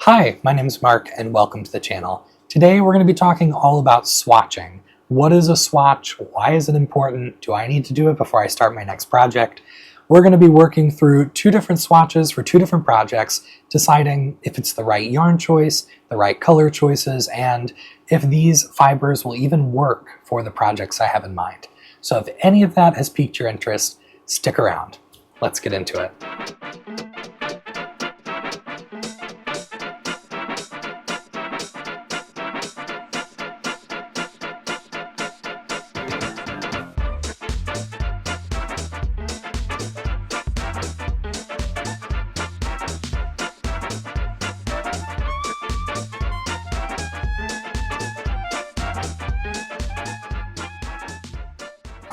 Hi, my name is Mark and welcome to the channel. Today we're going to be talking all about swatching. What is a swatch? Why is it important? Do I need to do it before I start my next project? We're going to be working through two different swatches for two different projects, deciding if it's the right yarn choice, the right color choices, and if these fibers will even work for the projects I have in mind. So if any of that has piqued your interest, stick around. Let's get into it.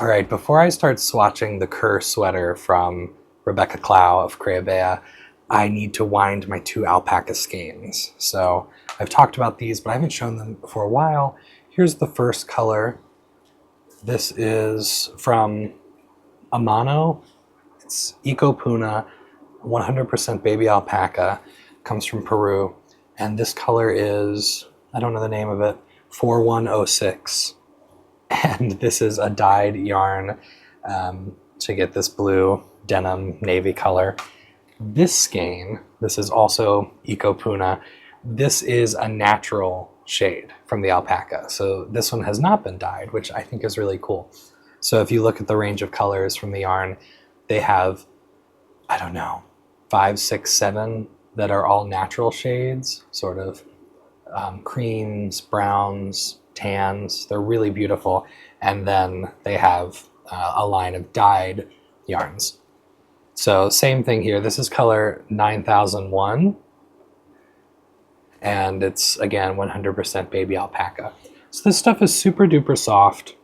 All right, before I start swatching the Kerr sweater from Rebecca Clow of Crochet, I need to wind my two alpaca skeins. So I've talked about these, but I haven't shown them for a while. Here's the first color. This is from Amano. It's Eco Puna, 100% baby alpaca, comes from Peru. And this color is, I don't know the name of it, 4106. And this is a dyed yarn to get this blue denim navy color. This skein, this is also Eco Puna. This is a natural shade from the alpaca. So this one has not been dyed, which I think is really cool. So if you look at the range of colors from the yarn, they have, I don't know, 5, 6, 7 that are all natural shades, sort of creams, browns, tans. They're really beautiful. And then they have a line of dyed yarns. So same thing here. This is color 9001. And it's, again, 100% baby alpaca. So this stuff is super duper soft.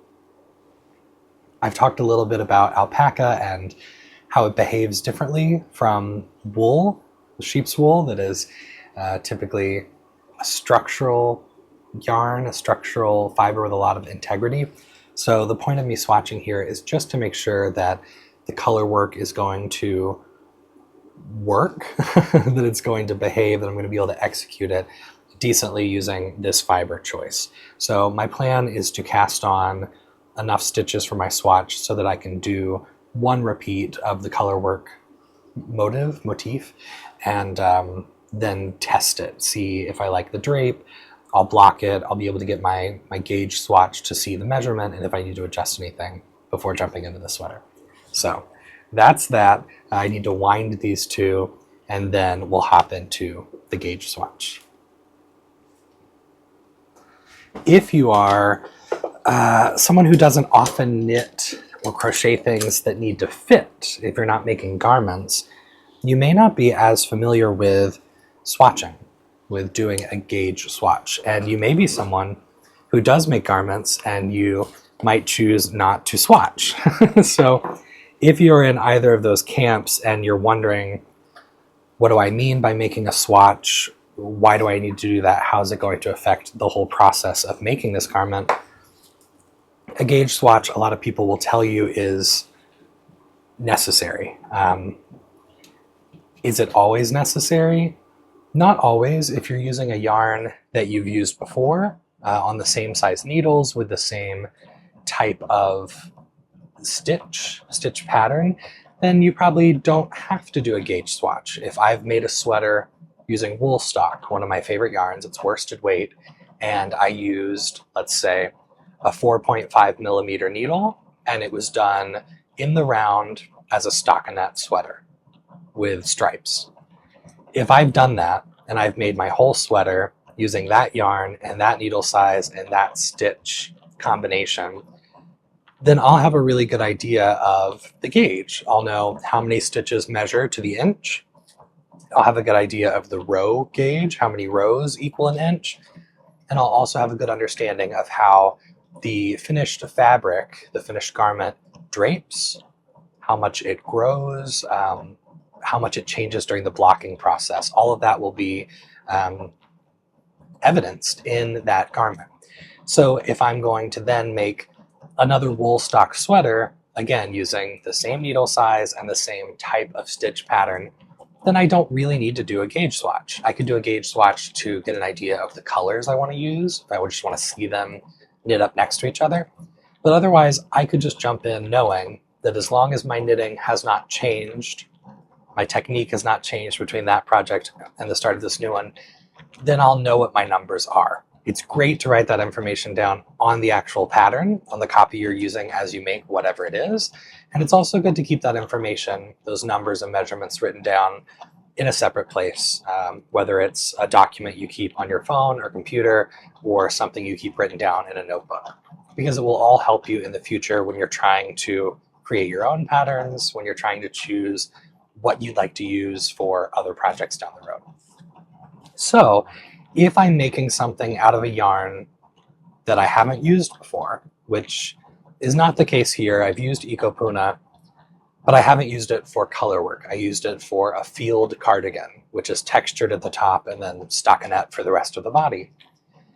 I've talked a little bit about alpaca and how it behaves differently from wool, sheep's wool, that is typically a structural yarn, a structural fiber with a lot of integrity. So the point of me swatching here is just to make sure that the color work is going to work, that it's going to behave, that I'm going to be able to execute it decently using this fiber choice. So my plan is to cast on enough stitches for my swatch so that I can do one repeat of the color work motif, and then test it, see if I like the drape. I'll block it. I'll be able to get my gauge swatch to see the measurement and if I need to adjust anything before jumping into the sweater. So that's that. I need to wind these two and then we'll hop into the gauge swatch. If you are someone who doesn't often knit or crochet things that need to fit, if you're not making garments, you may not be as familiar with swatching, with doing a gauge swatch. And you may be someone who does make garments and you might choose not to swatch. So if you're in either of those camps and you're wondering, what do I mean by making a swatch? Why do I need to do that? How is it going to affect the whole process of making this garment? A gauge swatch, a lot of people will tell you, is necessary. Is it always necessary? Not always. If you're using a yarn that you've used before on the same size needles with the same type of stitch pattern, then you probably don't have to do a gauge swatch. If I've made a sweater using wool stock, one of my favorite yarns, it's worsted weight, and I used, let's say, a 4.5 millimeter needle, and it was done in the round as a stockinette sweater with stripes. If I've done that and I've made my whole sweater using that yarn and that needle size and that stitch combination, then I'll have a really good idea of the gauge. I'll know how many stitches measure to the inch. I'll have a good idea of the row gauge, how many rows equal an inch. And I'll also have a good understanding of how the finished fabric, the finished garment, drapes, how much it grows, how much it changes during the blocking process. All of that will be evidenced in that garment. So if I'm going to then make another wool stock sweater, again, using the same needle size and the same type of stitch pattern, then I don't really need to do a gauge swatch. I could do a gauge swatch to get an idea of the colors I want to use, if I would just want to see them knit up next to each other. But otherwise, I could just jump in knowing that as long as my knitting has not changed, my technique has not changed between that project and the start of this new one, then I'll know what my numbers are. It's great to write that information down on the actual pattern, on the copy you're using as you make whatever it is. And it's also good to keep that information, those numbers and measurements written down in a separate place, whether it's a document you keep on your phone or computer or something you keep written down in a notebook, because it will all help you in the future when you're trying to create your own patterns, when you're trying to choose what you'd like to use for other projects down the road. So if I'm making something out of a yarn that I haven't used before, which is not the case here, I've used Ecopuna, but I haven't used it for color work. I used it for a field cardigan, which is textured at the top and then stockinette for the rest of the body.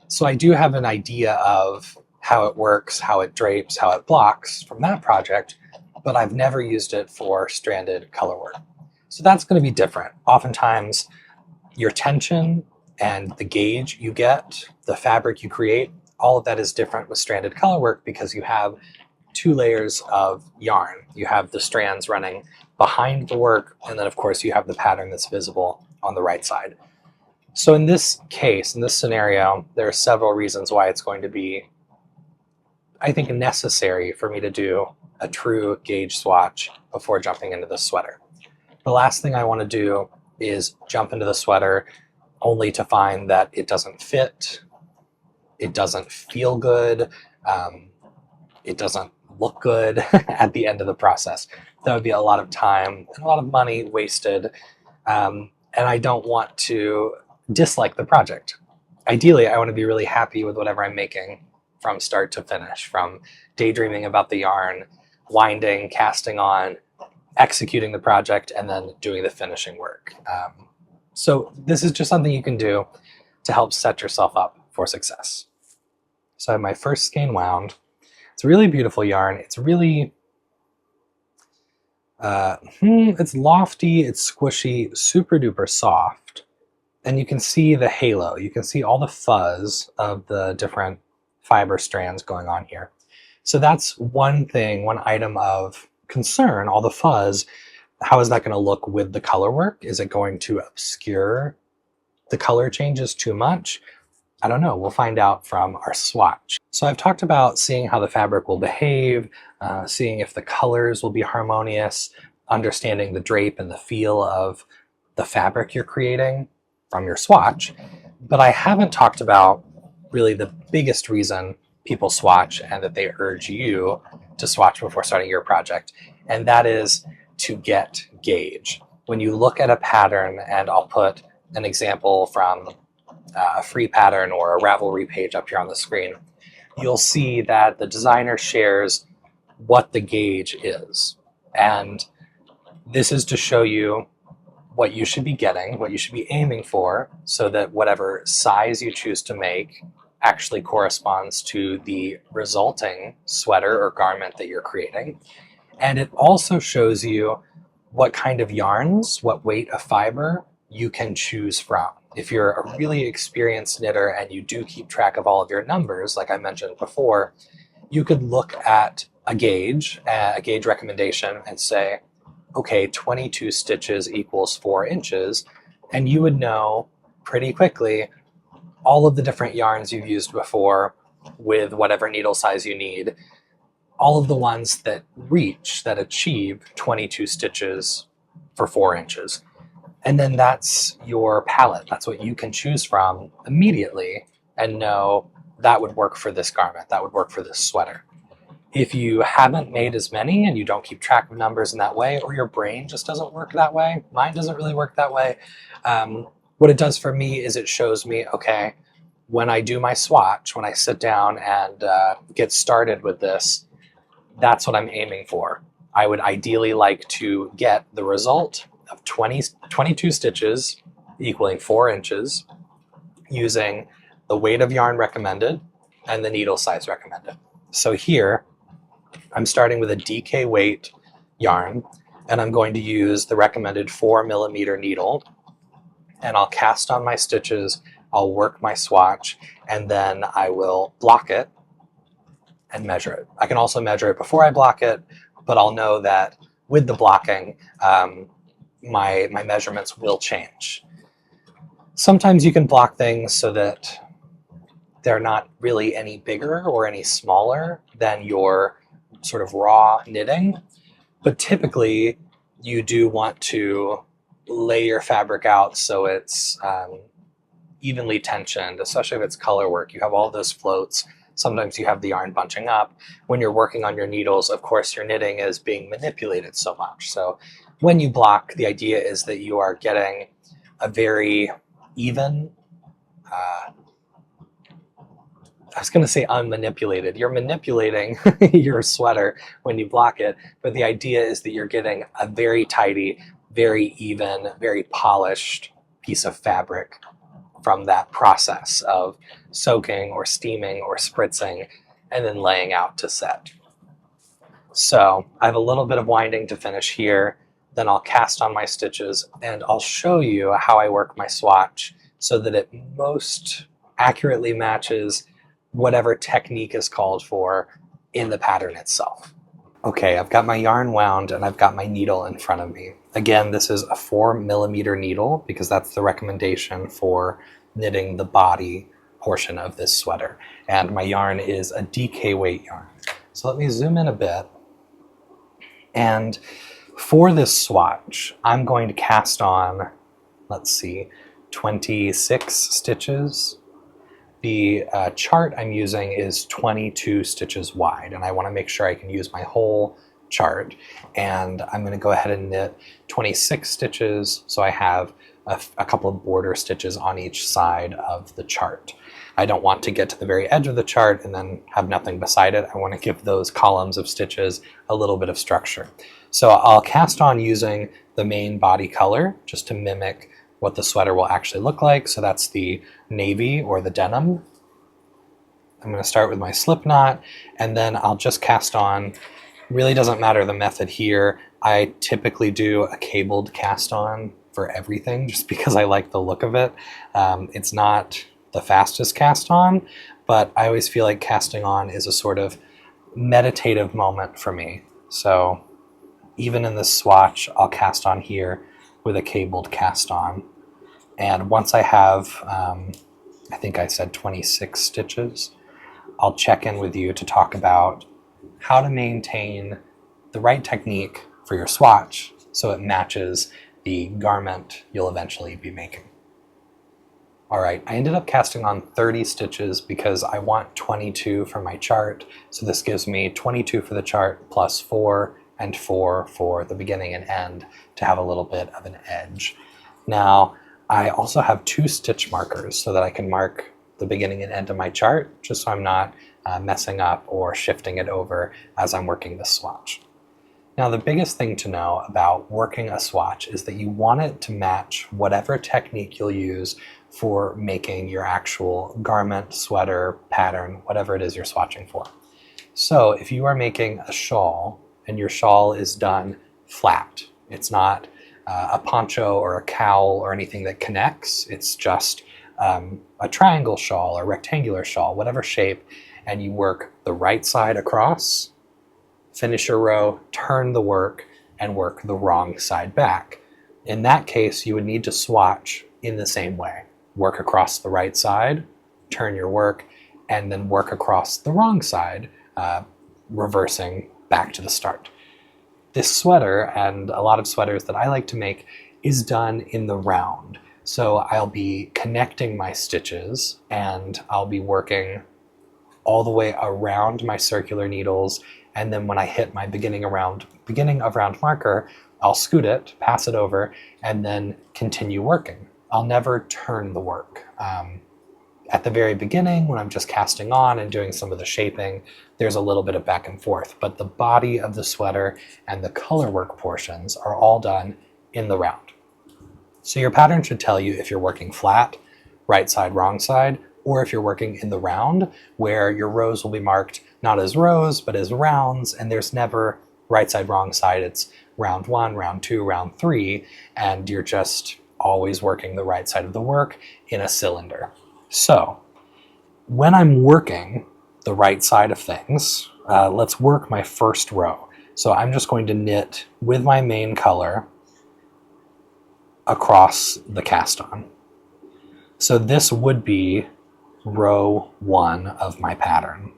So I do have an idea of how it works, how it drapes, how it blocks from that project, but I've never used it for stranded color work. So that's going to be different. Oftentimes, your tension and the gauge you get, the fabric you create, all of that is different with stranded color work because you have 2 layers of yarn. You have the strands running behind the work, and then of course you have the pattern that's visible on the right side. So in this case, in this scenario, there are several reasons why it's going to be, I think, necessary for me to do a true gauge swatch before jumping into the sweater. The last thing I want to do is jump into the sweater only to find that it doesn't fit, it doesn't feel good, it doesn't look good at the end of the process. That would be a lot of time and a lot of money wasted, and I don't want to dislike the project. Ideally, I want to be really happy with whatever I'm making from start to finish, from daydreaming about the yarn, winding, casting on, executing the project, and then doing the finishing work. So this is just something you can do to help set yourself up for success. So I have my first skein wound. It's a really beautiful yarn. It's really, it's lofty, it's squishy, super duper soft. And you can see the halo. You can see all the fuzz of the different fiber strands going on here. So that's one thing, one item of concern, all the fuzz. How is that going to look with the color work? Is it going to obscure the color changes too much? I don't know. We'll find out from our swatch. So I've talked about seeing how the fabric will behave, seeing if the colors will be harmonious, understanding the drape and the feel of the fabric you're creating from your swatch. But I haven't talked about really the biggest reason people swatch and that they urge you to swatch before starting your project, and that is to get gauge. When you look at a pattern, and I'll put an example from a free pattern or a Ravelry page up here on the screen, you'll see that the designer shares what the gauge is. And this is to show you what you should be getting, what you should be aiming for, so that whatever size you choose to make actually corresponds to the resulting sweater or garment that you're creating. And it also shows you what kind of yarns, what weight of fiber you can choose from. If you're a really experienced knitter and you do keep track of all of your numbers, like I mentioned before, you could look at a gauge recommendation and say, okay, 22 stitches equals 4 inches, and you would know pretty quickly all of the different yarns you've used before with whatever needle size you need, all of the ones that achieve 22 stitches for 4 inches. And then that's your palette. That's what you can choose from immediately and know that would work for this garment, that would work for this sweater. If you haven't made as many and you don't keep track of numbers in that way, or your brain just doesn't work that way, mine doesn't really work that way, what it does for me is it shows me, okay, when I do my swatch, when I sit down and get started with this, that's what I'm aiming for. I would ideally like to get the result of 22 stitches equaling 4 inches using the weight of yarn recommended and the needle size recommended. So here, I'm starting with a DK weight yarn, and I'm going to use the recommended 4mm needle, and I'll cast on my stitches, I'll work my swatch, and then I will block it and measure it. I can also measure it before I block it, but I'll know that with the blocking, my measurements will change. Sometimes you can block things so that they're not really any bigger or any smaller than your sort of raw knitting, but typically you do want to lay your fabric out so it's evenly tensioned, especially if it's color work. You have all those floats. Sometimes you have the yarn bunching up. When you're working on your needles, of course, your knitting is being manipulated so much. So when you block, the idea is that you are getting a very even, I was going to say unmanipulated. You're manipulating your sweater when you block it, but the idea is that you're getting a very tidy, very even, very polished piece of fabric from that process of soaking or steaming or spritzing and then laying out to set. So I have a little bit of winding to finish here, then I'll cast on my stitches and I'll show you how I work my swatch so that it most accurately matches whatever technique is called for in the pattern itself. Okay, I've got my yarn wound and I've got my needle in front of me. Again, this is a 4mm needle because that's the recommendation for knitting the body portion of this sweater. And my yarn is a DK weight yarn. So let me zoom in a bit. And for this swatch, I'm going to cast on, let's see, 26 stitches. The chart I'm using is 22 stitches wide, and I want to make sure I can use my whole chart. And I'm going to go ahead and knit 26 stitches, so I have a couple of border stitches on each side of the chart. I don't want to get to the very edge of the chart and then have nothing beside it. I want to give those columns of stitches a little bit of structure. So I'll cast on using the main body color just to mimic what the sweater will actually look like. So that's the navy or the denim. I'm going to start with my slip knot, and then I'll just cast on. Really doesn't matter the method here. I typically do a cabled cast on for everything just because I like the look of it. It's not the fastest cast on, but I always feel like casting on is a sort of meditative moment for me. So even in this swatch, I'll cast on here with a cabled cast on. And once I have, I think I said 26 stitches, I'll check in with you to talk about how to maintain the right technique for your swatch so it matches the garment you'll eventually be making. All right, I ended up casting on 30 stitches because I want 22 for my chart. So this gives me 22 for the chart plus 4 and 4 for the beginning and end to have a little bit of an edge. Now, I also have 2 stitch markers so that I can mark the beginning and end of my chart, just so I'm not messing up or shifting it over as I'm working this swatch. Now, the biggest thing to know about working a swatch is that you want it to match whatever technique you'll use for making your actual garment, sweater, pattern, whatever it is you're swatching for. So if you are making a shawl and your shawl is done flat, it's not a poncho or a cowl or anything that connects, it's just a triangle shawl or rectangular shawl, whatever shape, and you work the right side across, finish your row, turn the work, and work the wrong side back. In that case, you would need to swatch in the same way. Work across the right side, turn your work, and then work across the wrong side, reversing back to the start. This sweater, and a lot of sweaters that I like to make, is done in the round. So I'll be connecting my stitches and I'll be working all the way around my circular needles, and then when I hit my beginning of round marker, I'll scoot it, pass it over, and then continue working. I'll never turn the work. At the very beginning, when I'm just casting on and doing some of the shaping, there's a little bit of back and forth, but the body of the sweater and the color work portions are all done in the round. So your pattern should tell you if you're working flat, right side, wrong side, or if you're working in the round, where your rows will be marked not as rows, but as rounds, and there's never right side, wrong side, it's round 1, round 2, round 3, and you're just always working the right side of the work in a cylinder. So when I'm working the right side of things, let's work my first row. So I'm just going to knit with my main color across the cast on. So this would be row 1 of my pattern.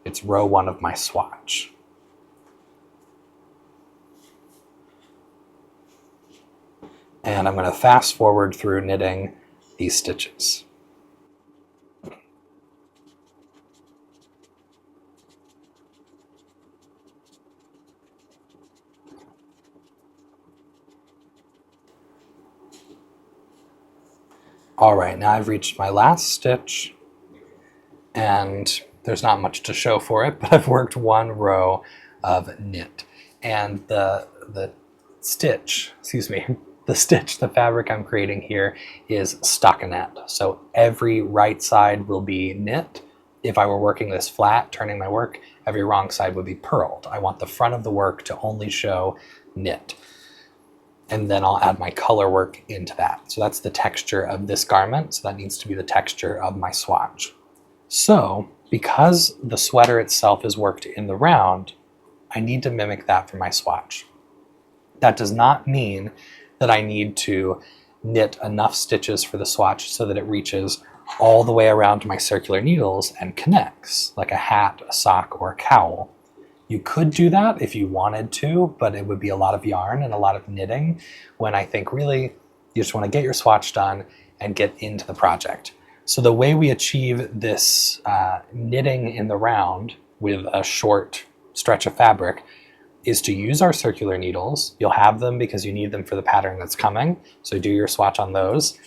It's row 1 of my swatch. And I'm going to fast forward through knitting these stitches. All right, now I've reached my last stitch, and there's not much to show for it, but I've worked 1 row of knit. And the stitch, the fabric I'm creating here is stockinette. So every right side will be knit. If I were working this flat, turning my work, every wrong side would be purled. I want the front of the work to only show knit. And then I'll add my color work into that. So that's the texture of this garment. So that needs to be the texture of my swatch. So because the sweater itself is worked in the round, I need to mimic that for my swatch. That does not mean that I need to knit enough stitches for the swatch so that it reaches all the way around my circular needles and connects, like a hat, a sock, or a cowl. You could do that if you wanted to, but it would be a lot of yarn and a lot of knitting, when I think really you just want to get your swatch done and get into the project. So the way we achieve this knitting in the round with a short stretch of fabric is to use our circular needles. You'll have them because you need them for the pattern that's coming, so do your swatch on those.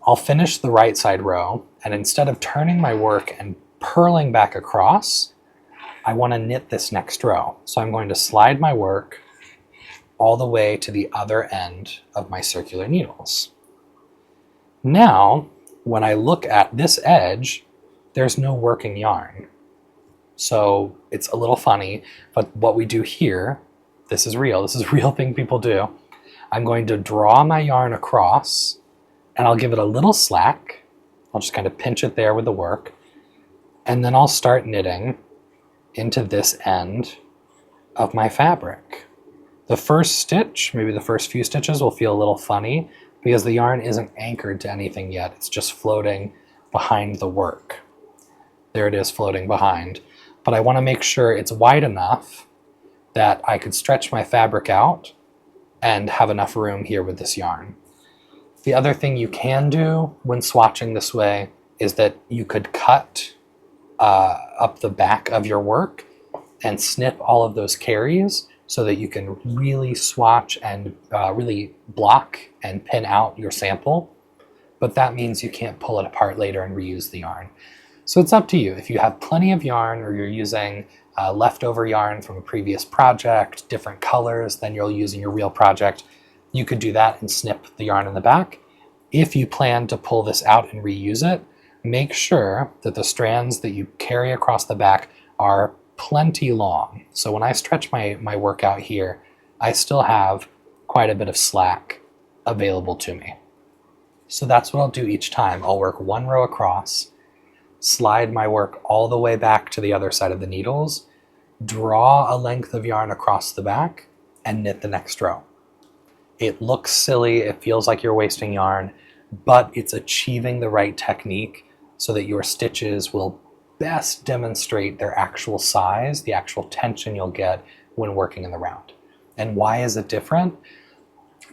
I'll finish the right side row, and instead of turning my work and purling back across, I want to knit this next row. So I'm going to slide my work all the way to the other end of my circular needles. Now, when I look at this edge, there's no working yarn. So it's a little funny, but what we do here, this is a real thing people do. I'm going to draw my yarn across, and I'll give it a little slack. I'll just kind of pinch it there with the work, and then I'll start knitting into this end of my fabric. The first stitch, maybe the first few stitches, will feel a little funny because the yarn isn't anchored to anything yet. It's just floating behind the work. There it is, floating behind. But I want to make sure it's wide enough that I could stretch my fabric out and have enough room here with this yarn. The other thing you can do when swatching this way is that you could cut up the back of your work and snip all of those carries so that you can really swatch and really block and pin out your sample. But that means you can't pull it apart later and reuse the yarn. So it's up to you. If you have plenty of yarn, or you're using leftover yarn from a previous project, different colors than you'll use in your real project, you could do that and snip the yarn in the back. If you plan to pull this out and reuse it, make sure that the strands that you carry across the back are plenty long. So when I stretch my work out here, I still have quite a bit of slack available to me. So that's what I'll do each time. I'll work 1 row across, slide my work all the way back to the other side of the needles, draw a length of yarn across the back, and knit the next row. It looks silly, it feels like you're wasting yarn, but it's achieving the right technique so that your stitches will best demonstrate their actual size, the actual tension you'll get when working in the round. And why is it different?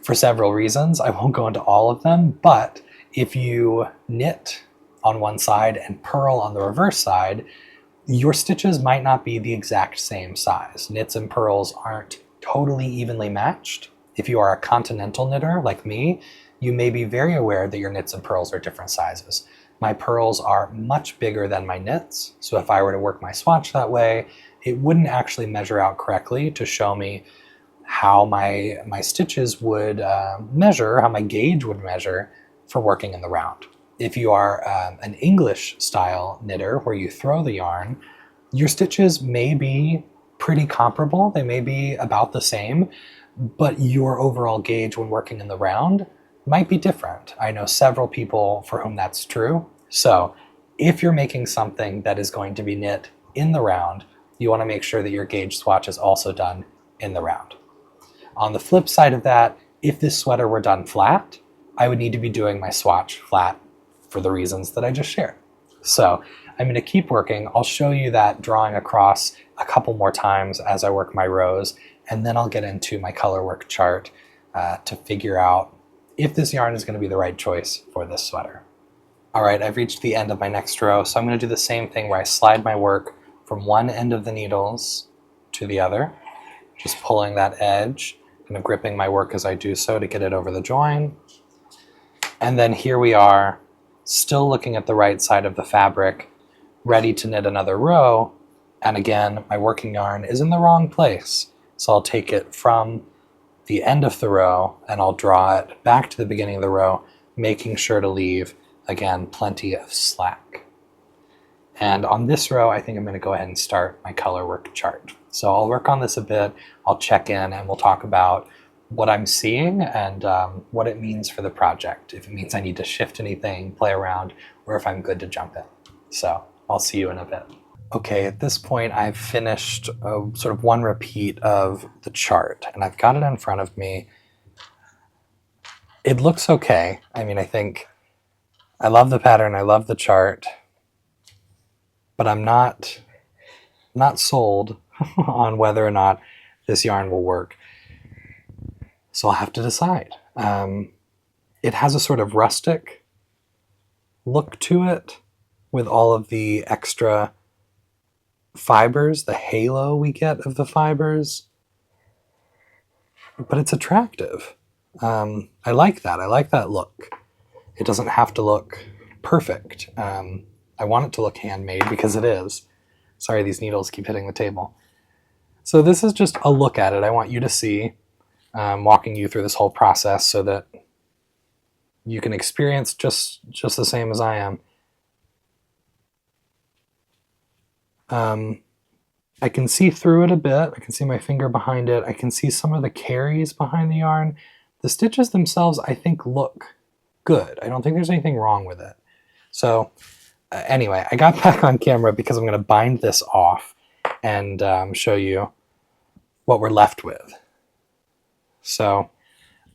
For several reasons. I won't go into all of them, but if you knit on one side and purl on the reverse side, your stitches might not be the exact same size. Knits and purls aren't totally evenly matched. If you are a continental knitter like me, you may be very aware that your knits and purls are different sizes. My purls are much bigger than my knits, so if I were to work my swatch that way, it wouldn't actually measure out correctly to show me how my stitches would measure, how my gauge would measure for working in the round. If you are an English style knitter where you throw the yarn, your stitches may be pretty comparable. They may be about the same, but your overall gauge when working in the round might be different. I know several people for whom that's true. So if you're making something that is going to be knit in the round, you want to make sure that your gauge swatch is also done in the round. On the flip side of that, if this sweater were done flat, I would need to be doing my swatch flat for the reasons that I just shared. So I'm going to keep working. I'll show you that drawing across a couple more times as I work my rows, and then I'll get into my color work chart to figure out if this yarn is going to be the right choice for this sweater. All right, I've reached the end of my next row, so I'm going to do the same thing where I slide my work from one end of the needles to the other, just pulling that edge, kind of gripping my work as I do so to get it over the join. And then here we are, still looking at the right side of the fabric, ready to knit another row. And again, my working yarn is in the wrong place. So I'll take it from the end of the row and I'll draw it back to the beginning of the row, making sure to leave, again, plenty of slack. And on this row, I think I'm going to go ahead and start my color work chart. So I'll work on this a bit, I'll check in, and we'll talk about what I'm seeing and what it means for the project. If it means I need to shift anything, play around, or if I'm good to jump in. So I'll see you in a bit. Okay, at this point I've finished sort of one repeat of the chart, and I've got it in front of me. It looks okay. I mean, I think I love the pattern, I love the chart, but I'm not sold on whether or not this yarn will work. So I'll have to decide. It has a sort of rustic look to it with all of the extra fibers, the halo we get of the fibers, but it's attractive. I like that. I like that look. It doesn't have to look perfect. I want it to look handmade because it is. Sorry, these needles keep hitting the table. So this is just a look at it. I want you to see, walking you through this whole process so that you can experience just the same as I am. I can see through it a bit. I can see my finger behind it. I can see some of the carries behind the yarn. The stitches themselves, I think, look good. I don't think there's anything wrong with it. So anyway, I got back on camera because I'm going to bind this off and show you what we're left with. So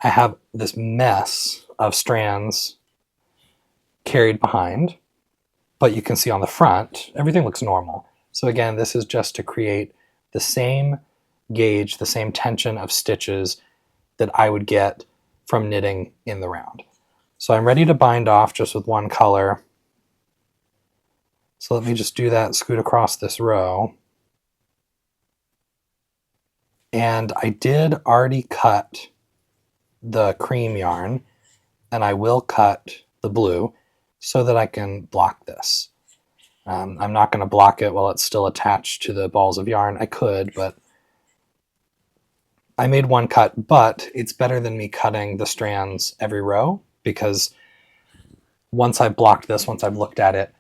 I have this mess of strands carried behind, but you can see on the front, everything looks normal. So again, this is just to create the same gauge, the same tension of stitches that I would get from knitting in the round. So I'm ready to bind off just with one color. So let me just do that, scoot across this row. And I did already cut the cream yarn, and I will cut the blue so that I can block this. I'm not going to block it while it's still attached to the balls of yarn. I could, but I made one cut, but it's better than me cutting the strands every row, because once I've blocked this, once I've looked at it,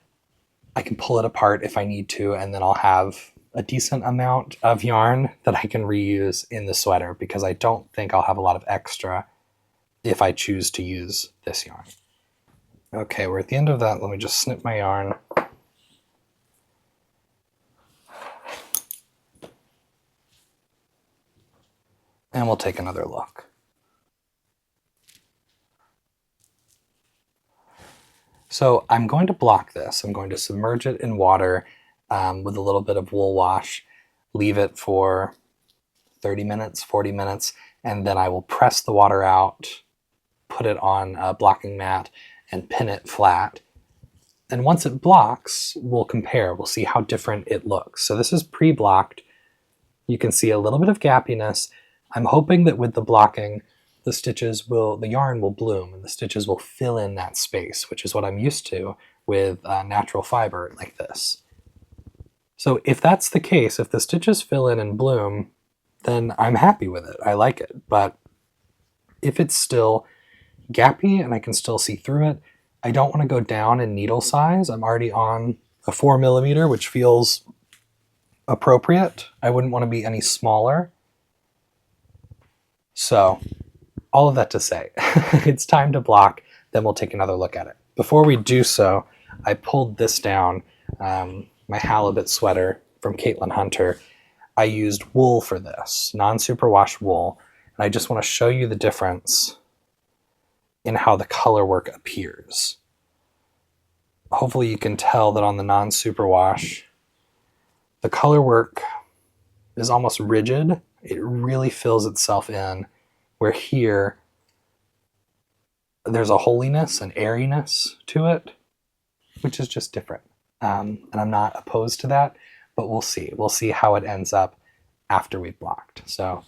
I can pull it apart if I need to, and then I'll have a decent amount of yarn that I can reuse in the sweater, because I don't think I'll have a lot of extra if I choose to use this yarn. Okay, we're at the end of that. Let me just snip my yarn. And we'll take another look. So I'm going to block this. I'm going to submerge it in water with a little bit of wool wash, leave it for 30 minutes, 40 minutes, and then I will press the water out, put it on a blocking mat, and pin it flat. And once it blocks, we'll compare. We'll see how different it looks. So this is pre-blocked. You can see a little bit of gappiness. I'm hoping that with the blocking, the yarn will bloom and the stitches will fill in that space, which is what I'm used to with natural fiber like this. So if that's the case, if the stitches fill in and bloom, then I'm happy with it. I like it. But if it's still gappy and I can still see through it, I don't want to go down in needle size. I'm already on a 4mm, which feels appropriate. I wouldn't want to be any smaller. So all of that to say, it's time to block, then we'll take another look at it. Before we do so, I pulled this down, my halibut sweater from Caitlin Hunter. I used wool for this, non-superwash wool, and I just want to show you the difference in how the color work appears. Hopefully you can tell that on the non-superwash, the color work is almost rigid. It really fills itself in, where here there's a holiness and airiness to it, which is just different. And I'm not opposed to that, but we'll see. We'll see how it ends up after we've blocked. So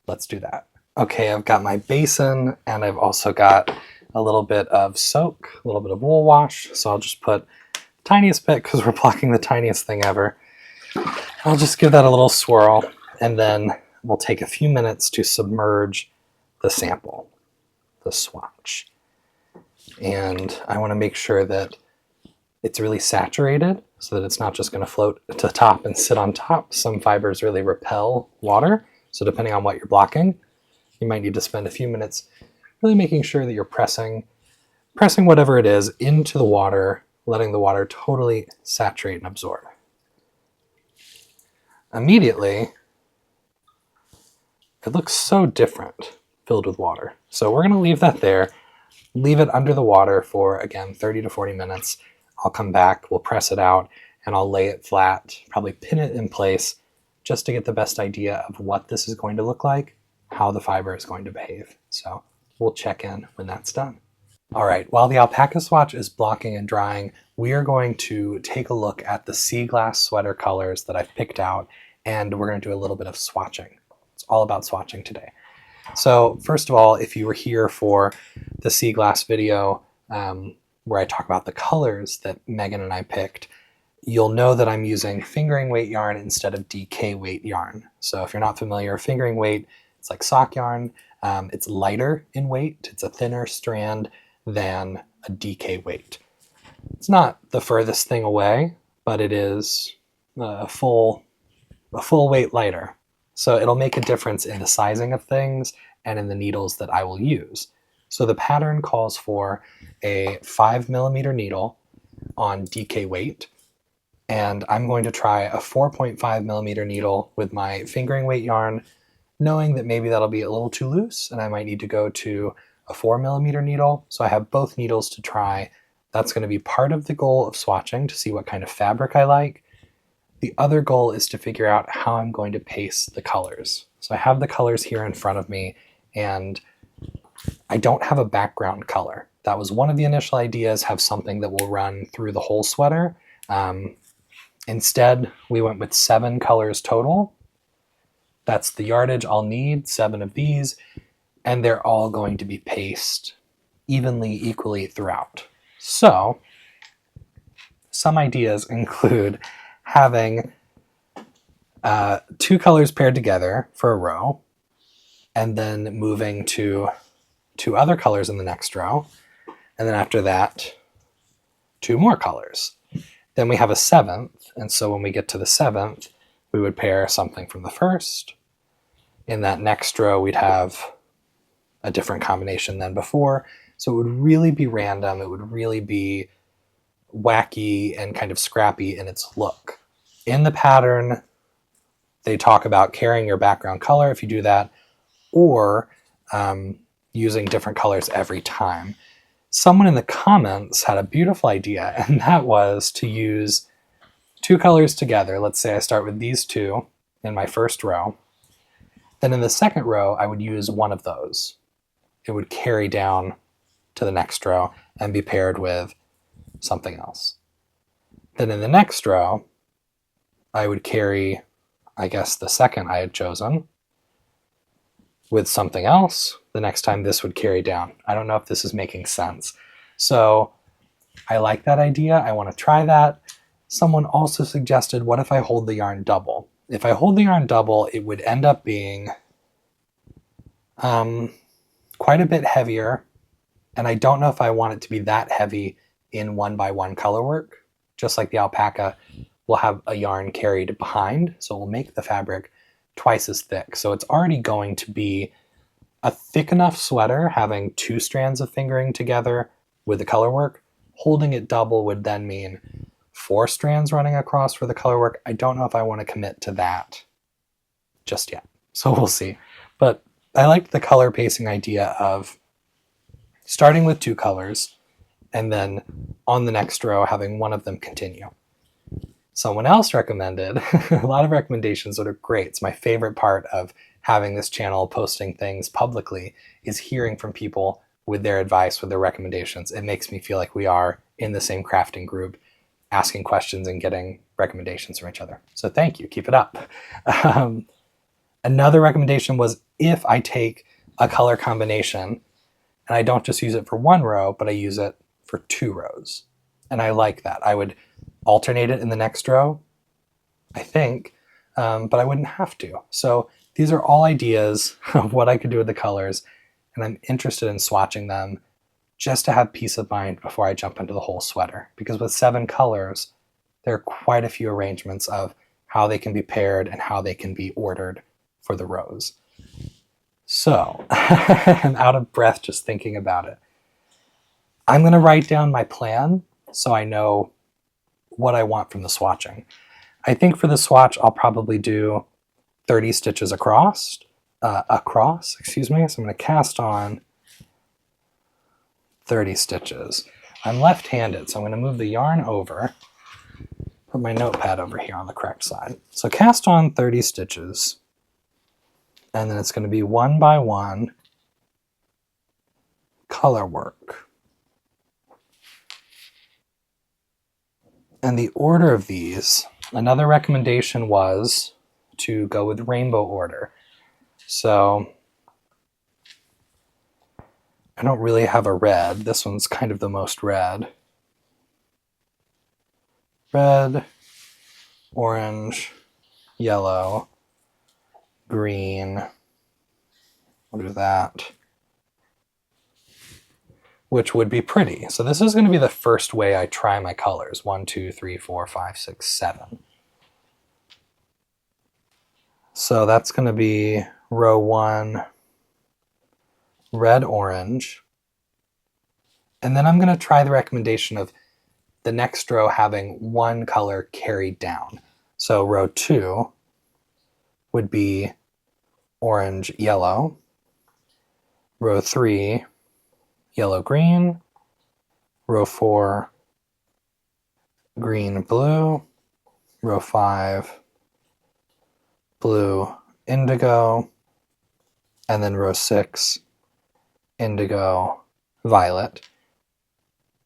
let's do that. Okay, I've got my basin, and I've also got a little bit of soak, a little bit of wool wash. So I'll just put the tiniest bit, because we're blocking the tiniest thing ever. I'll just give that a little swirl, and then we'll take a few minutes to submerge the sample, the swatch. And I want to make sure that it's really saturated so that it's not just going to float to the top and sit on top. Some fibers really repel water, so depending on what you're blocking, you might need to spend a few minutes really making sure that you're pressing whatever it is into the water, letting the water totally saturate and absorb. Immediately, it looks so different filled with water. So we're going to leave that there, leave it under the water for, again, 30 to 40 minutes. I'll come back, we'll press it out, and I'll lay it flat, probably pin it in place, just to get the best idea of what this is going to look like, how the fiber is going to behave. So we'll check in when that's done. All right, while the Alpaca swatch is blocking and drying, we are going to take a look at the SEAGLASS sweater colors that I've picked out, and we're going to do a little bit of swatching. It's all about swatching today. So first of all, if you were here for the SEAGLASS video where I talk about the colors that Megan and I picked, you'll know that I'm using fingering weight yarn instead of DK weight yarn. So if you're not familiar, fingering weight, it's like sock yarn. It's lighter in weight. It's a thinner strand than a DK weight. It's not the furthest thing away, but it is a full weight lighter. So it'll make a difference in the sizing of things and in the needles that I will use. So the pattern calls for a 5mm needle on DK weight, and I'm going to try a 4.5mm needle with my fingering weight yarn, knowing that maybe that'll be a little too loose and I might need to go to a 4mm needle. So I have both needles to try. That's going to be part of the goal of swatching, to see what kind of fabric I like. The other goal is to figure out how I'm going to paste the colors. So I have the colors here in front of me, and I don't have a background color. That was one of the initial ideas, have something that will run through the whole sweater. Instead, we went with 7 colors total. That's the yardage I'll need, 7 of these, and they're all going to be pasted equally throughout. So some ideas include having 2 colors paired together for a row, and then moving to 2 other colors in the next row, and then after that 2 more colors. Then we have a 7th, and so when we get to the 7th, we would pair something from the first. In that next row, we'd have a different combination than before. So it would really be random. It would really be wacky and kind of scrappy in its look. In the pattern, they talk about carrying your background color if you do that, or using different colors every time. Someone in the comments had a beautiful idea, and that was to use 2 colors together. Let's say I start with these 2 in my first row. Then in the second row, I would use one of those. It would carry down to the next row and be paired with something else. Then in the next row, I would carry, I guess, the second I had chosen with something else. The next time this would carry down. I don't know if this is making sense. So I like that idea. I want to try that. Someone also suggested, what if I hold the yarn double? If I hold the yarn double, it would end up being quite a bit heavier, and I don't know if I want it to be that heavy in 1x1 color work. Just like the Alpaca, we'll have a yarn carried behind, so we'll make the fabric twice as thick. So it's already going to be a thick enough sweater, having 2 strands of fingering together with the color work. Holding it double would then mean 4 strands running across for the color work. I don't know if I want to commit to that just yet, so we'll see. But I liked the color pacing idea of starting with 2 colors and then on the next row having one of them continue. Someone else recommended, a lot of recommendations that are great. It's my favorite part of having this channel, posting things publicly, is hearing from people with their advice, with their recommendations. It makes me feel like we are in the same crafting group, asking questions and getting recommendations from each other. So thank you, keep it up. Another recommendation was if I take a color combination and I don't just use it for 1 row, but I use it for 2 rows. And I like that. I would alternate it in the next row, I think, but I wouldn't have to. So these are all ideas of what I could do with the colors, and I'm interested in swatching them just to have peace of mind before I jump into the whole sweater. Because with 7 colors, there are quite a few arrangements of how they can be paired and how they can be ordered for the rows. So I'm out of breath just thinking about it. I'm going to write down my plan so I know what I want from the swatching. I think for the swatch, I'll probably do 30 stitches across, excuse me. So I'm going to cast on 30 stitches. I'm left-handed, so I'm going to move the yarn over, put my notepad over here on the correct side. So cast on 30 stitches, and then it's going to be 1 by 1 color work. And the order of these, another recommendation was to go with rainbow order. So I don't really have a red. This one's kind of the most red. Red, orange, yellow, green. What is that? Which would be pretty. So this is going to be the first way I try my colors. 1, 2, 3, 4, 5, 6, 7. So that's going to be row 1, red, orange. And then I'm going to try the recommendation of the next row having 1 color carried down. So row 2 would be orange, yellow. Row 3, yellow, green. Row 4, green, blue. Row 5, blue, indigo. And then row 6, indigo, violet.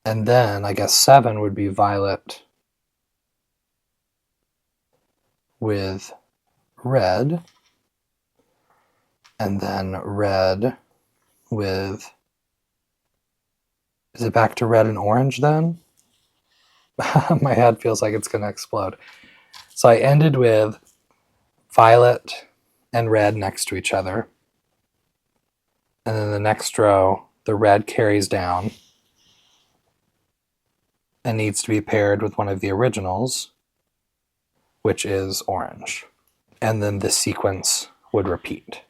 And then I guess 7 would be violet with red. And then red with, is it back to red and orange then? My head feels like it's going to explode. So I ended with violet and red next to each other. And then the next row, the red carries down and needs to be paired with one of the originals, which is orange. And then the sequence would repeat.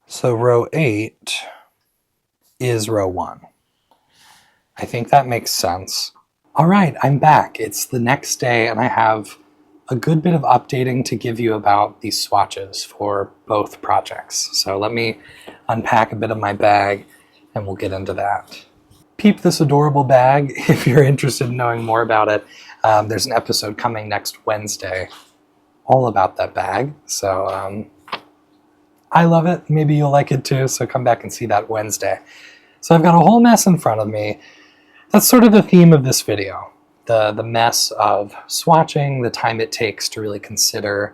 So row 8 is row 1. I think that makes sense. All right, I'm back. It's the next day and I have a good bit of updating to give you about these swatches for both projects. So let me unpack a bit of my bag and we'll get into that. Peep this adorable bag if you're interested in knowing more about it. There's an episode coming next Wednesday all about that bag. So I love it. Maybe you'll like it too. So come back and see that Wednesday. So I've got a whole mess in front of me. That's sort of the theme of this video. The mess of swatching, the time it takes to really consider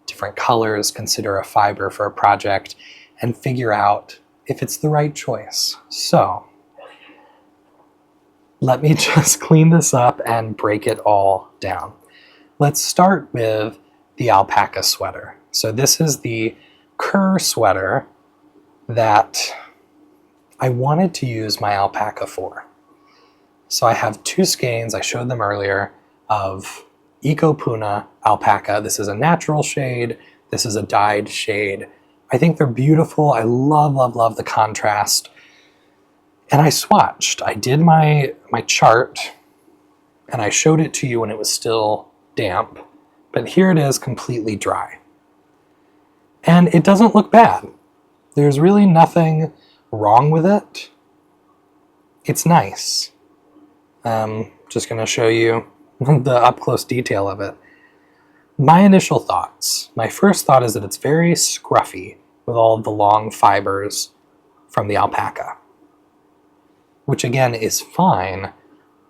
different colors, consider a fiber for a project, and figure out if it's the right choice. So let me just clean this up and break it all down. Let's start with the alpaca sweater. So this is the Kerr sweater that I wanted to use my alpaca for. So I have two skeins, I showed them earlier, of Eco Puna Alpaca. This is a natural shade. This is a dyed shade. I think they're beautiful. I love, love, love the contrast. And I swatched. I did my chart, and I showed it to you when it was still damp. But here it is completely dry. And it doesn't look bad. There's really nothing wrong with it. It's nice. Just going to show you the up-close detail of it. My initial thoughts. My first thought is that it's very scruffy with all of the long fibers from the alpaca, which again is fine,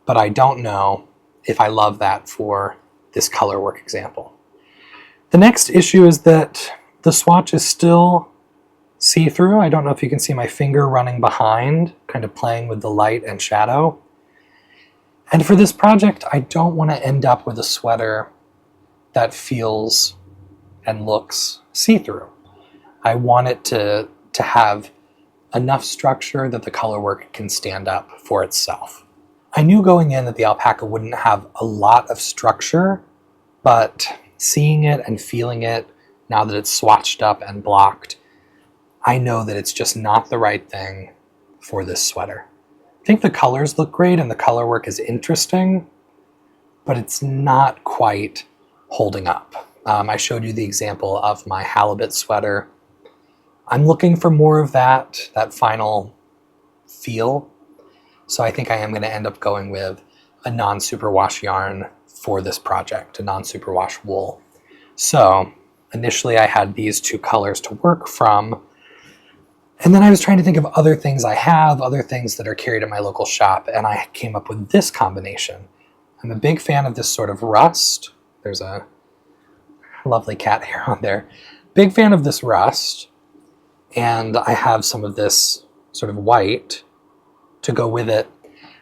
but I don't know if I love that for this color work example. The next issue is that the swatch is still see-through. I don't know if you can see my finger running behind, kind of playing with the light and shadow. And for this project, I don't want to end up with a sweater that feels and looks see-through. I want it to have enough structure that the color work can stand up for itself. I knew going in that the alpaca wouldn't have a lot of structure, but seeing it and feeling it now that it's swatched up and blocked, I know that it's just not the right thing for this sweater. I think the colors look great and the color work is interesting, but it's not quite holding up. I showed you the example of my halibut sweater. I'm looking for more of that final feel. So I think I am going to end up going with a non-superwash yarn for this project, a non-superwash wool. So initially I had these two colors to work from, and then I was trying to think of other things I have, other things that are carried at my local shop, and I came up with this combination. I'm a big fan of this sort of rust. There's a lovely cat hair on there. Big fan of this rust, and I have some of this sort of white to go with it.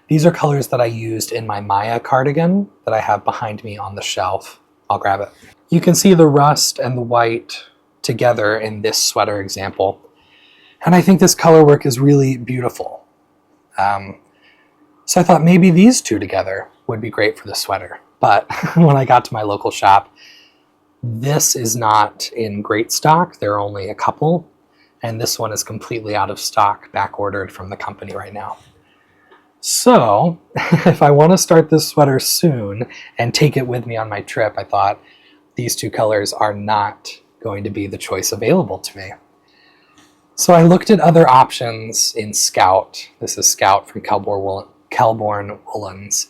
These are colors that I used in my Maya cardigan that I have behind me on the shelf. I'll grab it. You can see the rust and the white together in this sweater example. And I think this color work is really beautiful. So I thought maybe these two together would be great for the sweater. But when I got to my local shop, this is not in great stock. There are only a couple. And this one is completely out of stock, back ordered from the company right now. So if I want to start this sweater soon and take it with me on my trip, I thought these two colors are not going to be the choice available to me. So I looked at other options in Scout. This is Scout from Kelborn Woolens.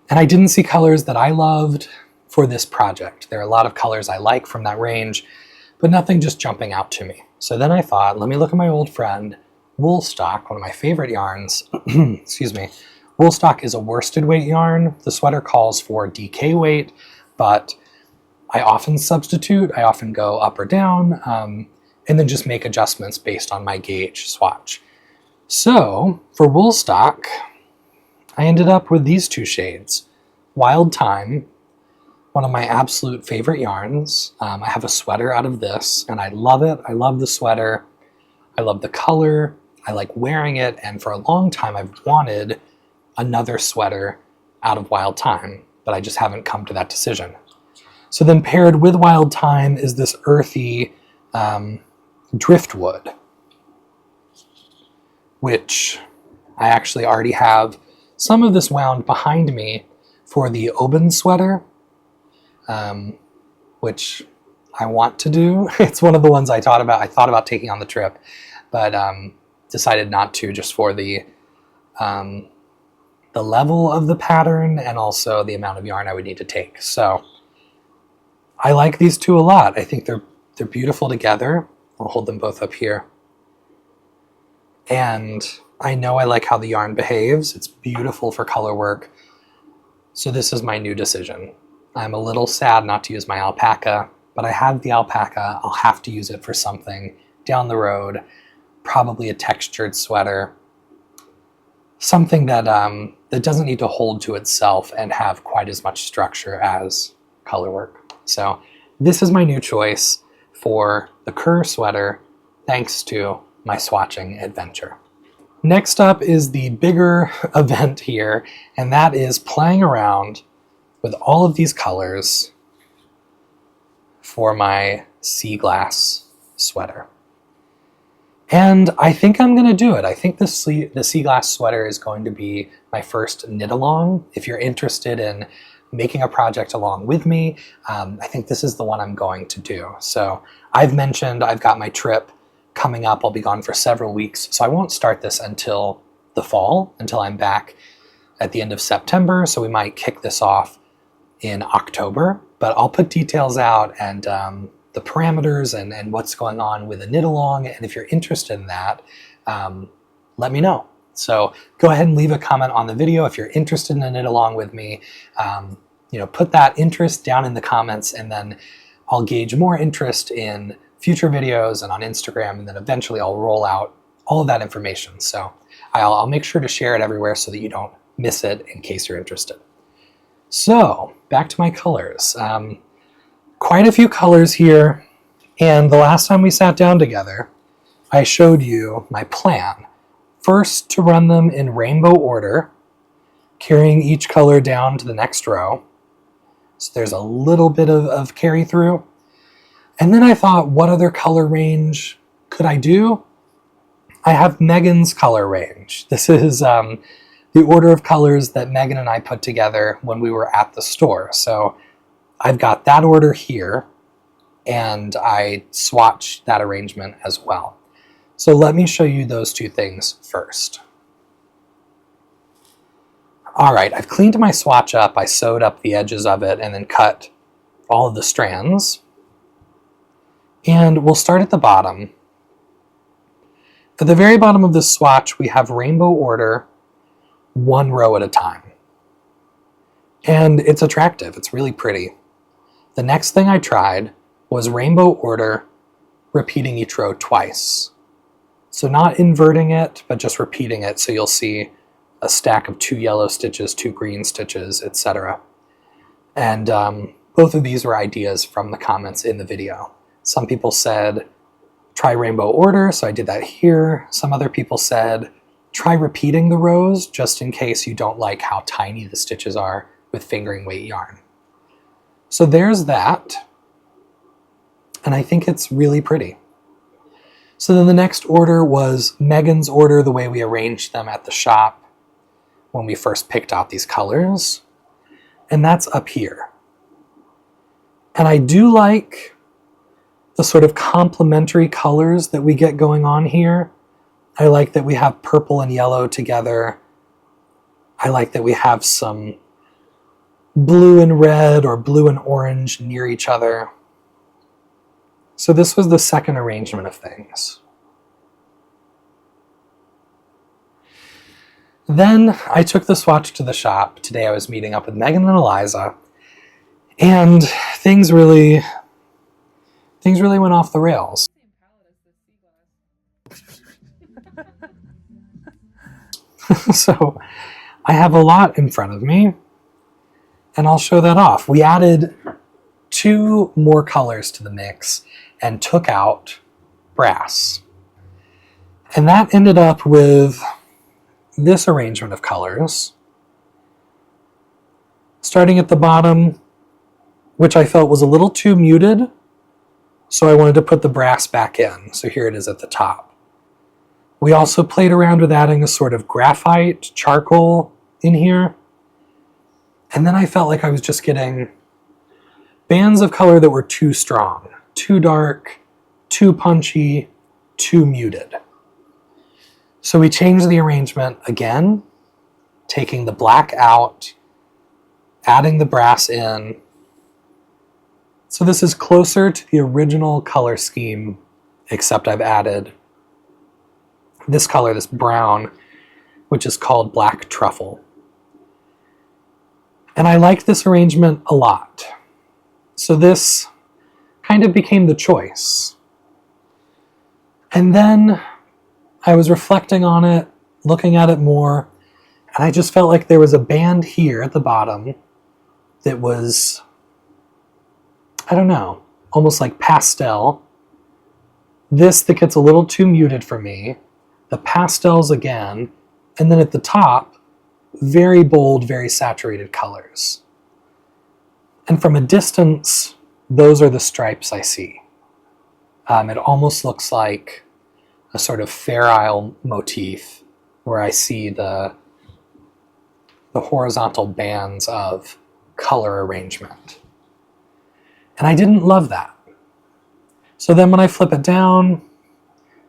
And I didn't see colors that I loved for this project. There are a lot of colors I like from that range, but nothing just jumping out to me. So then I thought, let me look at my old friend, Woolstock, one of my favorite yarns. Excuse me. Woolstock is a worsted weight yarn. The sweater calls for DK weight, but I often substitute. I often go up or down, and then just make adjustments based on my gauge swatch. So for Woolstock, I ended up with these two shades. Wild Thyme, one of my absolute favorite yarns. I have a sweater out of this, and I love it. I love the sweater. I love the color. I like wearing it, and for a long time I've wanted another sweater out of Wild Thyme, but I just haven't come to that decision. So then paired with Wild Thyme is this earthy driftwood, which I actually already have some of this wound behind me for the Oban sweater, which I want to do. It's one of the ones I thought about taking on the trip, but decided not to, just for the level of the pattern and also the amount of yarn I would need to take. So I like these two a lot. I think they're beautiful together. I'll hold them both up here. And I know I like how the yarn behaves. It's beautiful for color work. So this is my new decision. I'm a little sad not to use my alpaca, but I have the alpaca. I'll have to use it for something down the road, probably a textured sweater, something that that doesn't need to hold to itself and have quite as much structure as color work. So this is my new choice for the Kerr sweater, thanks to my swatching adventure. Next up is the bigger event here, and that is playing around with all of these colors for my SEAGLASS sweater. And I think I'm going to do it. I think the SEAGLASS sweater is going to be my first knit along. If you're interested in making a project along with me, I think this is the one I'm going to do. So I've mentioned I've got my trip coming up. I'll be gone for several weeks, so I won't start this until the fall, until I'm back at the end of September. So we might kick this off in October, but I'll put details out and the parameters and what's going on with a knit along. And if you're interested in that, let me know. So go ahead and leave a comment on the video if you're interested in a knit along with me. Put that interest down in the comments, and then I'll gauge more interest in future videos and on Instagram, and then eventually I'll roll out all of that information. So I'll make sure to share it everywhere so that you don't miss it in case you're interested. So back to my colors. Quite a few colors here, and the last time we sat down together, I showed you my plan. First, to run them in rainbow order, carrying each color down to the next row. So there's a little bit of carry through. And then I thought, what other color range could I do? I have Megan's color range. This is the order of colors that Megan and I put together when we were at the store. So I've got that order here, and I swatched that arrangement as well. So let me show you those two things first. All right, I've cleaned my swatch up. I sewed up the edges of it and then cut all of the strands. And we'll start at the bottom. At the very bottom of this swatch, we have rainbow order, one row at a time. And it's attractive, it's really pretty. The next thing I tried was rainbow order, repeating each row twice. So not inverting it, but just repeating it, so you'll see a stack of 2 yellow stitches, 2 green stitches, etc. And both of these were ideas from the comments in the video. Some people said, try rainbow order, so I did that here. Some other people said, try repeating the rows, just in case you don't like how tiny the stitches are with fingering weight yarn. So there's that, and I think it's really pretty. So then the next order was Megan's order, the way we arranged them at the shop when we first picked out these colors, and that's up here. And I do like the sort of complementary colors that we get going on here. I like that we have purple and yellow together. I like that we have some blue and red or blue and orange near each other. So this was the second arrangement of things. Then I took the swatch to the shop. Today I was meeting up with Megan and Eliza, and things really went off the rails. So I have a lot in front of me, and I'll show that off. We added 2 more colors to the mix and took out brass. And that ended up with this arrangement of colors. Starting at the bottom, which I felt was a little too muted, so I wanted to put the brass back in. So here it is at the top. We also played around with adding a sort of graphite charcoal in here. And then I felt like I was just getting bands of color that were too strong, too dark, too punchy, too muted. So we changed the arrangement again, taking the black out, adding the brass in. So this is closer to the original color scheme, except I've added this color, this brown, which is called Black Truffle. And I liked this arrangement a lot. So this kind of became the choice. And then I was reflecting on it, looking at it more, and I just felt like there was a band here at the bottom that was, I don't know, almost like pastel. This that gets a little too muted for me, the pastels again, and then at the top, very bold, very saturated colors. And from a distance, those are the stripes I see. It almost looks like a sort of Fair Isle motif where I see the horizontal bands of color arrangement. And I didn't love that. So then when I flip it down,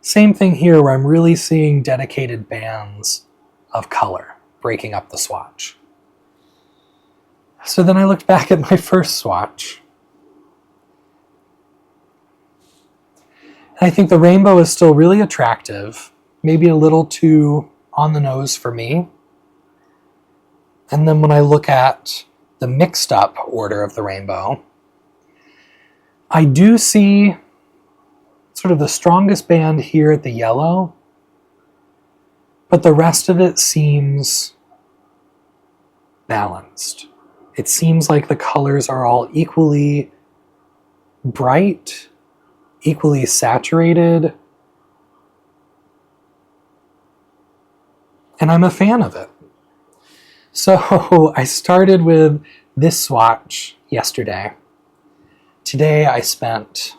same thing here where I'm really seeing dedicated bands of color breaking up the swatch. So then I looked back at my first swatch. I think the rainbow is still really attractive, maybe a little too on the nose for me. And then when I look at the mixed up order of the rainbow, I do see sort of the strongest band here at the yellow, but the rest of it seems balanced. It seems like the colors are all equally bright, equally saturated, and I'm a fan of it. So I started with this swatch yesterday. Today I spent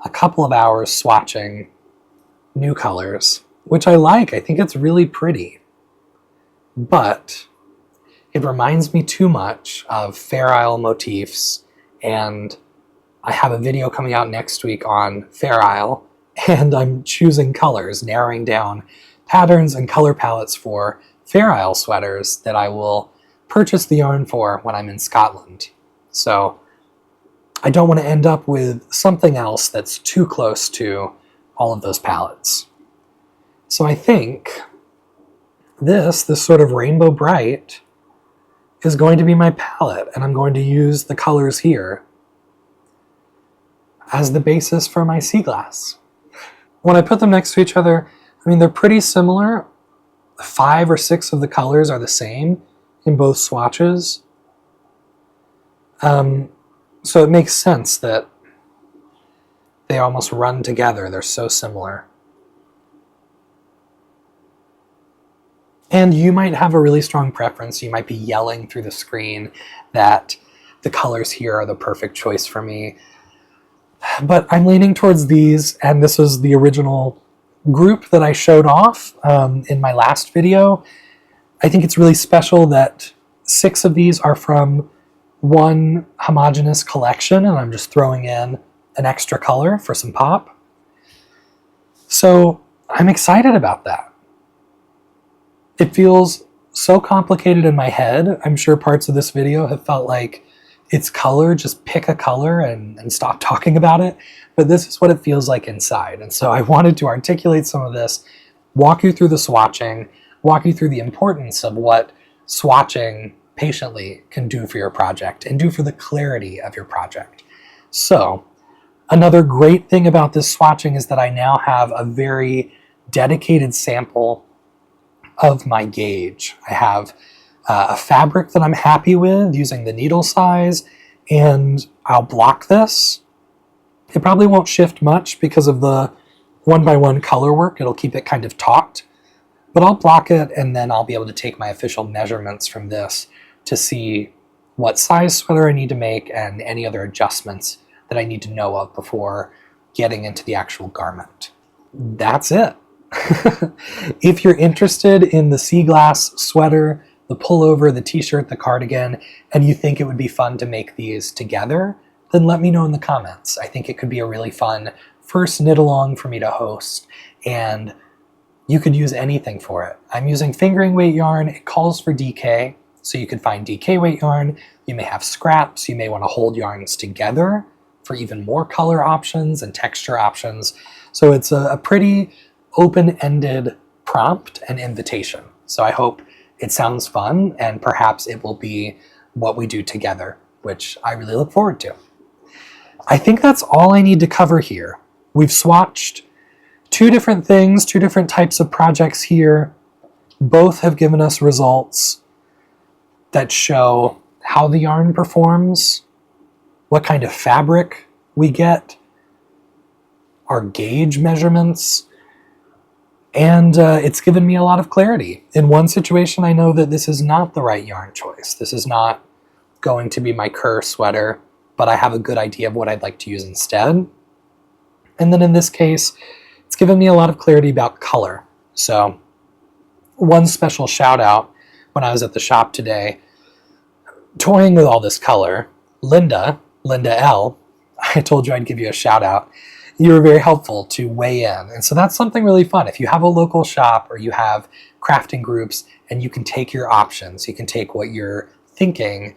a couple of hours swatching new colors, which I like. I think it's really pretty, but it reminds me too much of Fair Isle motifs, and I have a video coming out next week on Fair Isle, and I'm choosing colors, narrowing down patterns and color palettes for Fair Isle sweaters that I will purchase the yarn for when I'm in Scotland. So I don't want to end up with something else that's too close to all of those palettes. So I think this sort of rainbow bright is going to be my palette, and I'm going to use the colors here as the basis for my SEAGLASS. When I put them next to each other, I mean, they're pretty similar. 5 or 6 of the colors are the same in both swatches. So it makes sense that they almost run together. They're so similar. And you might have a really strong preference. You might be yelling through the screen that the colors here are the perfect choice for me. But I'm leaning towards these, and this was the original group that I showed off in my last video. I think it's really special that 6 of these are from one homogeneous collection, and I'm just throwing in an extra color for some pop. So I'm excited about that. It feels so complicated in my head. I'm sure parts of this video have felt like it's color, just pick a color and stop talking about it. But this is what it feels like inside. And so I wanted to articulate some of this, walk you through the swatching, walk you through the importance of what swatching patiently can do for your project and do for the clarity of your project. So another great thing about this swatching is that I now have a very dedicated sample of my gauge. I have a fabric that I'm happy with using the needle size, and I'll block this. It probably won't shift much because of the 1x1 color work. It'll keep it kind of taut, but I'll block it, and then I'll be able to take my official measurements from this to see what size sweater I need to make and any other adjustments that I need to know of before getting into the actual garment. That's it. If you're interested in the SEAGLASS sweater, the pullover, the t-shirt, the cardigan, and you think it would be fun to make these together, then let me know in the comments. I think it could be a really fun first knit along for me to host, and you could use anything for it. I'm using fingering weight yarn. It calls for DK, so you could find DK weight yarn. You may have scraps. You may want to hold yarns together for even more color options and texture options. So it's a pretty open-ended prompt and invitation. So I hope it sounds fun, and perhaps it will be what we do together, which I really look forward to. I think that's all I need to cover here. We've swatched 2 different things, 2 different types of projects here. Both have given us results that show how the yarn performs, what kind of fabric we get, our gauge measurements, And it's given me a lot of clarity. In one situation, I know that this is not the right yarn choice. This is not going to be my Kerr sweater, but I have a good idea of what I'd like to use instead. And then in this case, it's given me a lot of clarity about color. So one special shout out when I was at the shop today, toying with all this color, Linda L, I told you I'd give you a shout out. You were very helpful to weigh in. And so that's something really fun. If you have a local shop or you have crafting groups and you can take your options, you can take what you're thinking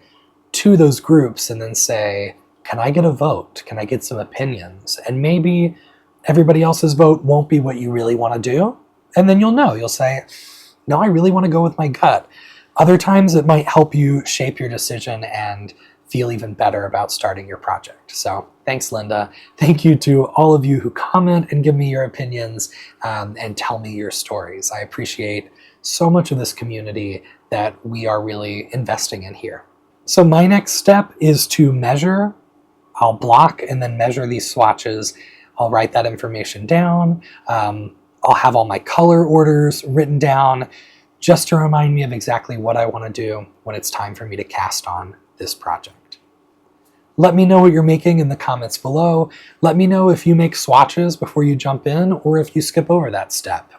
to those groups and then say, can I get a vote? Can I get some opinions? And maybe everybody else's vote won't be what you really want to do. And then you'll know, you'll say, no, I really want to go with my gut. Other times it might help you shape your decision and feel even better about starting your project. So thanks, Linda. Thank you to all of you who comment and give me your opinions and tell me your stories. I appreciate so much of this community that we are really investing in here. So my next step is to measure. I'll block and then measure these swatches. I'll write that information down. I'll have all my color orders written down just to remind me of exactly what I want to do when it's time for me to cast on this project. Let me know what you're making in the comments below. Let me know if you make swatches before you jump in or if you skip over that step.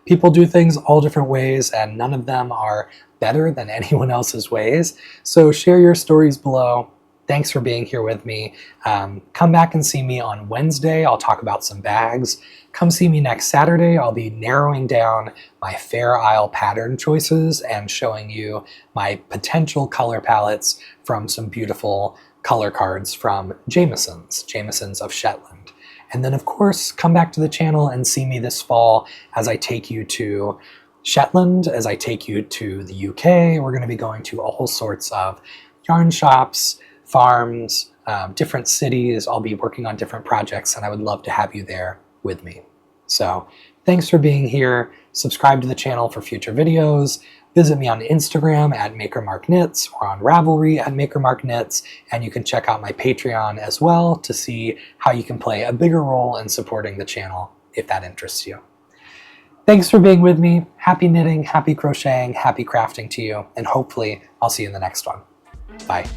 People do things all different ways and none of them are better than anyone else's ways. So share your stories below. Thanks for being here with me. Come back and see me on Wednesday. I'll talk about some bags. Come see me next Saturday. I'll be narrowing down my Fair Isle pattern choices and showing you my potential color palettes from some beautiful color cards from Jamieson's of Shetland. And then of course, come back to the channel and see me this fall as I take you to Shetland, as I take you to the UK. We're going to be going to all sorts of yarn shops, farms, different cities. I'll be working on different projects and I would love to have you there with me. So thanks for being here. Subscribe to the channel for future videos. Visit me on Instagram at MakerMarkKnits or on Ravelry at MakerMarkKnits. And you can check out my Patreon as well to see how you can play a bigger role in supporting the channel if that interests you. Thanks for being with me. Happy knitting, happy crocheting, happy crafting to you. And hopefully I'll see you in the next one. Bye.